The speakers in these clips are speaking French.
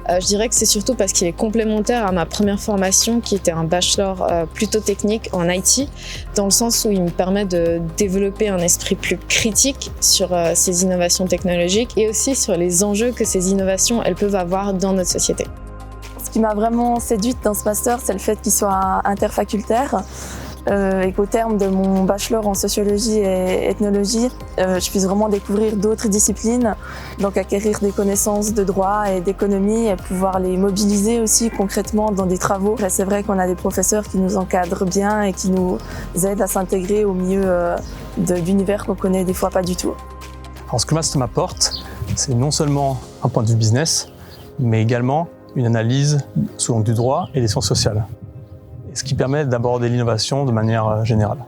Je dirais que c'est surtout parce qu'il est complémentaire à ma première formation qui était un bachelor plutôt technique en IT, dans le sens où il me permet de développer un esprit plus critique sur ces innovations technologiques et aussi sur les enjeux que ces innovations elles peuvent avoir dans notre société. Ce qui m'a vraiment séduite dans ce master, c'est le fait qu'il soit interfacultaire. Et qu'au terme de mon bachelor en sociologie et ethnologie, je puisse vraiment découvrir d'autres disciplines, donc acquérir des connaissances de droit et d'économie et pouvoir les mobiliser aussi concrètement dans des travaux. Et c'est vrai qu'on a des professeurs qui nous encadrent bien et qui nous aident à s'intégrer au milieu d'univers qu'on connaît des fois pas du tout. Alors ce que le master m'apporte, c'est non seulement un point de vue business, mais également une analyse sous l'angle du droit et des sciences sociales, ce qui permet d'aborder l'innovation de manière générale.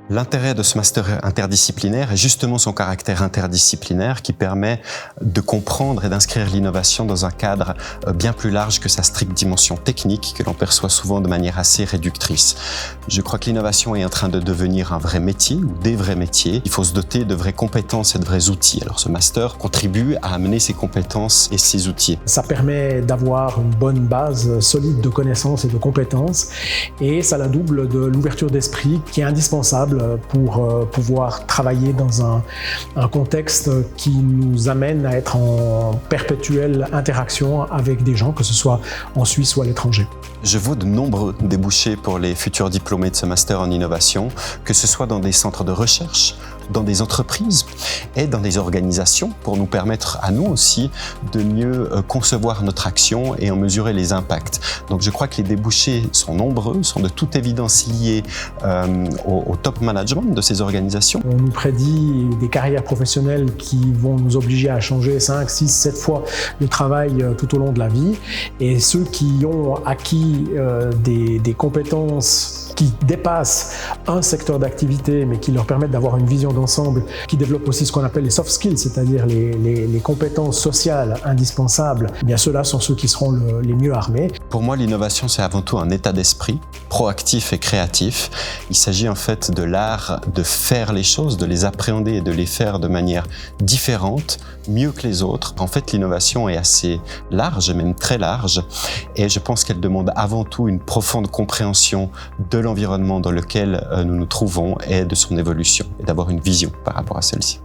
L'intérêt de ce master interdisciplinaire est justement son caractère interdisciplinaire qui permet de comprendre et d'inscrire l'innovation dans un cadre bien plus large que sa stricte dimension technique que l'on perçoit souvent de manière assez réductrice. Je crois que l'innovation est en train de devenir un vrai métier ou des vrais métiers. Il faut se doter de vraies compétences et de vrais outils. Alors ce master contribue à amener ces compétences et ces outils. Ça permet d'avoir une bonne base solide de connaissances et de compétences et ça la double de l'ouverture d'esprit qui est indispensable pour pouvoir travailler dans un contexte qui nous amène à être en perpétuelle interaction avec des gens, que ce soit en Suisse ou à l'étranger. Je vois de nombreux débouchés pour les futurs diplômés de ce master en innovation, que ce soit dans des centres de recherche, dans des entreprises et dans des organisations pour nous permettre à nous aussi de mieux concevoir notre action et en mesurer les impacts. Donc je crois que les débouchés sont nombreux, sont de toute évidence liés au top management de ces organisations. On nous prédit des carrières professionnelles qui vont nous obliger à changer 5, 6, 7 fois le travail tout au long de la vie et ceux qui ont acquis des compétences qui dépassent un secteur d'activité mais qui leur permettent d'avoir une vision d'ensemble, qui développent aussi ce qu'on appelle les soft skills, c'est-à-dire les compétences sociales indispensables, eh bien ceux-là sont ceux qui seront les mieux armés. Pour moi, l'innovation, c'est avant tout un état d'esprit proactif et créatif. Il s'agit en fait de l'art de faire les choses, de les appréhender et de les faire de manière différente, mieux que les autres. En fait, l'innovation est assez large, même très large, et je pense qu'elle demande avant tout une profonde compréhension de l'environnement dans lequel nous nous trouvons et de son évolution, et d'avoir une vision par rapport à celle-ci.